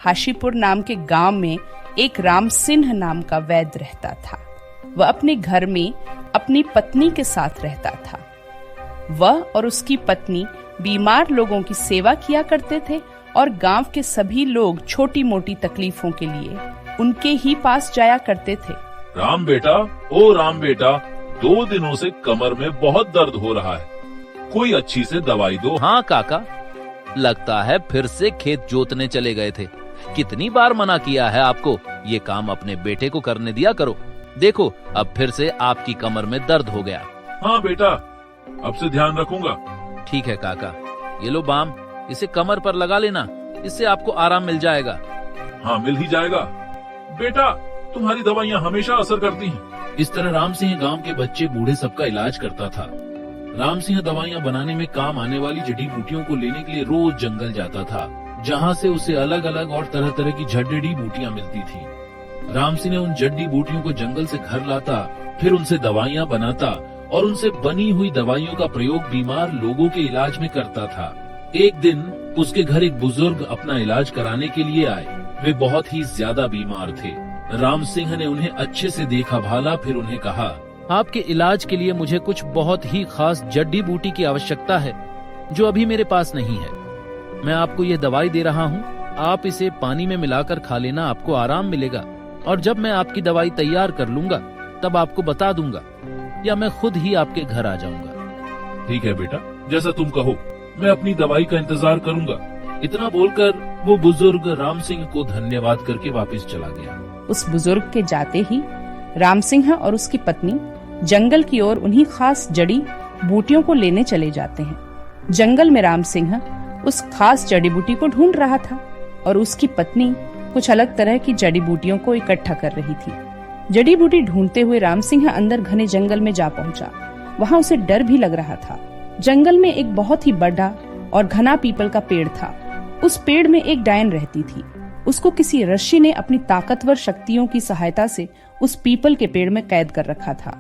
हाशीपुर नाम के गांव में एक राम सिंह नाम का वैद्य रहता था। वह अपने घर में अपनी पत्नी के साथ रहता था। वह और उसकी पत्नी बीमार लोगों की सेवा किया करते थे और गांव के सभी लोग छोटी मोटी तकलीफों के लिए उनके ही पास जाया करते थे। राम बेटा, ओ राम बेटा, 2 दिनों से कमर में बहुत दर्द हो रहा है, कोई अच्छी से दवाई दो। हाँ काका, लगता है फिर से खेत जोतने चले गए थे। कितनी बार मना किया है आपको, ये काम अपने बेटे को करने दिया करो। देखो अब फिर से आपकी कमर में दर्द हो गया। हाँ बेटा, अब से ध्यान रखूंगा। ठीक है काका, ये लो बाम, इसे कमर पर लगा लेना, इससे आपको आराम मिल जाएगा। हाँ, मिल ही जाएगा। बेटा, तुम्हारी दवाइयाँ हमेशा असर करती हैं। इस तरह राम सिंह गांव के बच्चे बूढ़े सबका इलाज करता था। राम सिंह दवाइयाँ बनाने में काम आने वाली जड़ी बूटियों को लेने के लिए रोज जंगल जाता था, जहाँ से उसे अलग अलग और तरह तरह की जड़ी बूटियाँ मिलती थी। राम सिंह उन जड़ी बूटियों को जंगल से घर लाता, फिर उनसे दवाइयाँ बनाता और उनसे बनी हुई दवाइयों का प्रयोग बीमार लोगों के इलाज में करता था। एक दिन उसके घर एक बुजुर्ग अपना इलाज कराने के लिए आए। वे बहुत ही ज्यादा बीमार थे। राम सिंह ने उन्हें अच्छे से देखा भाला, फिर उन्हें कहा, आपके इलाज के लिए मुझे कुछ बहुत ही खास जड़ी बूटी की आवश्यकता है, जो अभी मेरे पास नहीं है। मैं आपको ये दवाई दे रहा हूँ, आप इसे पानी में मिलाकर खा लेना, आपको आराम मिलेगा। और जब मैं आपकी दवाई तैयार कर लूंगा तब आपको बता दूंगा, या मैं खुद ही आपके घर आ जाऊंगा। ठीक है बेटा, जैसा तुम कहो, मैं अपनी दवाई का इंतजार करूंगा। इतना बोलकर वो बुजुर्ग राम सिंह को धन्यवाद करके वापस चला गया। उस बुजुर्ग के जाते ही राम सिंह और उसकी पत्नी जंगल की ओर उन्हीं खास जड़ी बूटियों को लेने चले जाते हैं। जंगल में राम सिंह उस खास जड़ी बूटी को ढूंढ रहा था और उसकी पत्नी कुछ अलग तरह की जड़ी बूटियों को इकट्ठा कर रही थी। जड़ी बूटी ढूंढते हुए राम सिंह अंदर घने जंगल में जा पहुंचा। वहां उसे डर भी लग रहा था। जंगल में एक बहुत ही बड़ा और घना पीपल का पेड़ था। उस पेड़ में एक डायन रहती थी। उसको किसी ऋषि ने अपनी ताकतवर शक्तियों की सहायता से उस पीपल के पेड़ में कैद कर रखा था।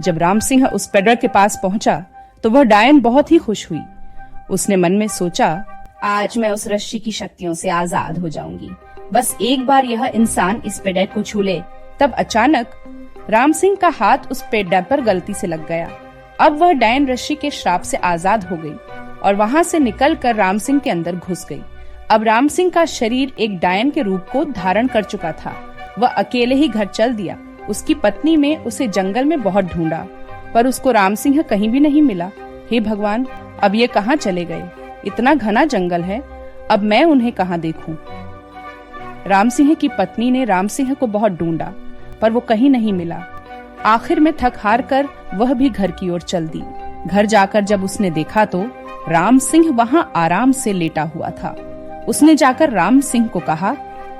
जब राम सिंह उस पेड़ के पास पहुंचा तो वह डायन बहुत ही खुश हुई। उसने मन में सोचा, आज मैं उस ऋषि की शक्तियों से आजाद हो जाऊंगी, बस एक बार यह इंसान इस पेड़ को छू ले। तब अचानक राम सिंह का हाथ उस पेड़ पर गलती से लग गया। अब वह डायन ऋषि के श्राप से आजाद हो गई और वहां से निकलकर राम सिंह के अंदर घुस गई। अब राम सिंह का शरीर एक डायन के रूप को धारण कर चुका था। वह अकेले ही घर चल दिया। उसकी पत्नी ने उसे जंगल में बहुत ढूंढा, पर उसको राम सिंह कहीं भी नहीं मिला। हे भगवान, अब ये कहाँ चले गए? इतना घना जंगल है, अब मैं उन्हें कहाँ देखूं? राम सिंह की पत्नी ने राम सिंह को बहुत ढूंढा, पर वो कहीं नहीं मिला। आखिर में थक हार कर वह भी घर की ओर चल दी। घर जाकर जब उसने देखा तो राम सिंह वहां आराम से लेटा हुआ था। उसने जाकर राम सिंह को कहा,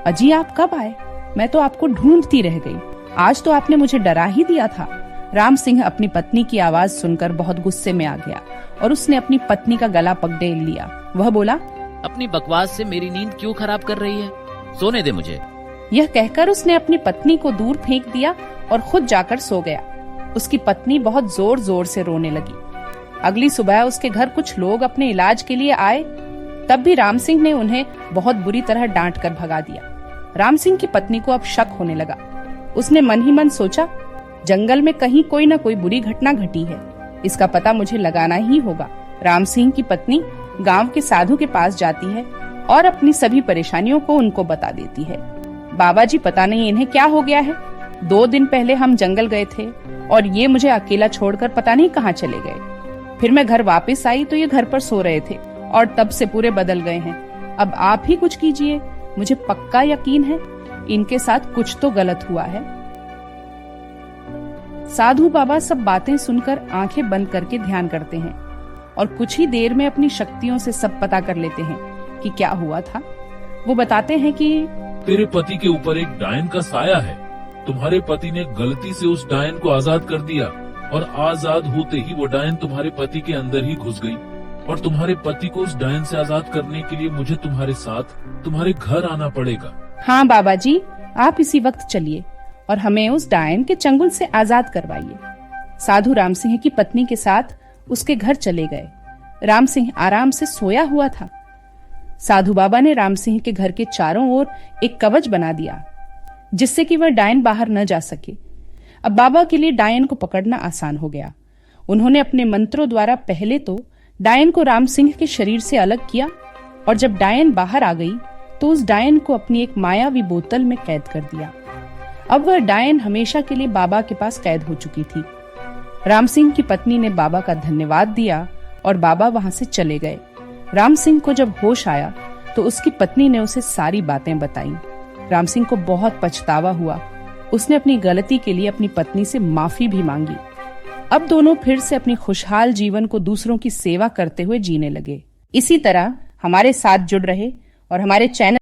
अजी आप कब आए? मैं तो आपको ढूंढती रह गई। आज तो आपने मुझे डरा ही दिया था। राम सिंह अपनी पत्नी की आवाज सुनकर बहुत गुस्से में आ गया और उसने अपनी पत्नी का गला पकड़ लिया। वह बोला, अपनी बकवास से मेरी नींद क्यों खराब कर रही है? सोने दे मुझे। यह कहकर उसने अपनी पत्नी को दूर फेंक दिया और खुद जाकर सो गया। उसकी पत्नी बहुत जोर जोर से रोने लगी। अगली सुबह उसके घर कुछ लोग अपने इलाज के लिए आए। तब भी राम सिंह ने उन्हें बहुत बुरी तरह डांट कर भगा दिया। राम सिंह की पत्नी को अब शक होने लगा। उसने मन ही मन सोचा, जंगल में कहीं कोई न कोई बुरी घटना घटी है, इसका पता मुझे लगाना ही होगा। राम सिंह की पत्नी गांव के साधु के पास जाती है और अपनी सभी परेशानियों को उनको बता देती है। बाबा जी, पता नहीं इन्हें क्या हो गया है। 2 दिन पहले हम जंगल गए थे और ये मुझे अकेला छोड़कर पता नहीं कहाँ चले गए। फिर मैं घर वापस आई तो ये घर पर सो रहे थे और तब से पूरे बदल गए हैं। अब आप ही कुछ कीजिए, मुझे पक्का यकीन है इनके साथ कुछ तो गलत हुआ है। साधु बाबा सब बातें सुनकर आंखें बंद करके ध्यान करते हैं और कुछ ही देर में अपनी शक्तियों से सब पता कर लेते हैं कि क्या हुआ था। वो बताते हैं कि तेरे पति के ऊपर एक डायन का साया है। तुम्हारे पति ने गलती से उस डायन को आजाद कर दिया और आजाद होते ही वो डायन तुम्हारे पति के अंदर ही घुस गई और तुम्हारे पति को उस डायन से आजाद करने के लिए मुझे तुम्हारे साथ तुम्हारे घर आना पड़ेगा। हाँ बाबा जी, आप इसी वक्त चलिए और हमें उस डायन के चंगुल से आजाद करवाइए। साधु राम सिंह की पत्नी के साथ उसके घर चले गए। राम सिंह आराम से सोया हुआ था। साधु बाबा ने राम सिंह के घर के चारों ओर एक कवच बना दिया, जिससे कि वह डायन बाहर न जा सके। अब बाबा के लिए डायन को पकड़ना आसान हो गया। उन्होंने अपने मंत्रों द्वारा पहले तो डायन को राम सिंह के शरीर से अलग किया, और जब डायन बाहर आ गई तो उस डायन को अपनी एक मायावी बोतल में कैद कर दिया। अब वह डायन हमेशा के लिए बाबा के पास कैद हो चुकी थी। राम सिंह की पत्नी ने बाबा का धन्यवाद दिया और बाबा वहां से चले गए। राम सिंह को जब होश आया तो उसकी पत्नी ने उसे सारी बातें बताईं। राम सिंह को बहुत पछतावा हुआ। उसने अपनी गलती के लिए अपनी पत्नी से माफी भी मांगी। अब दोनों फिर से अपनी खुशहाल जीवन को दूसरों की सेवा करते हुए जीने लगे। इसी तरह हमारे साथ जुड़ रहे और हमारे चैनल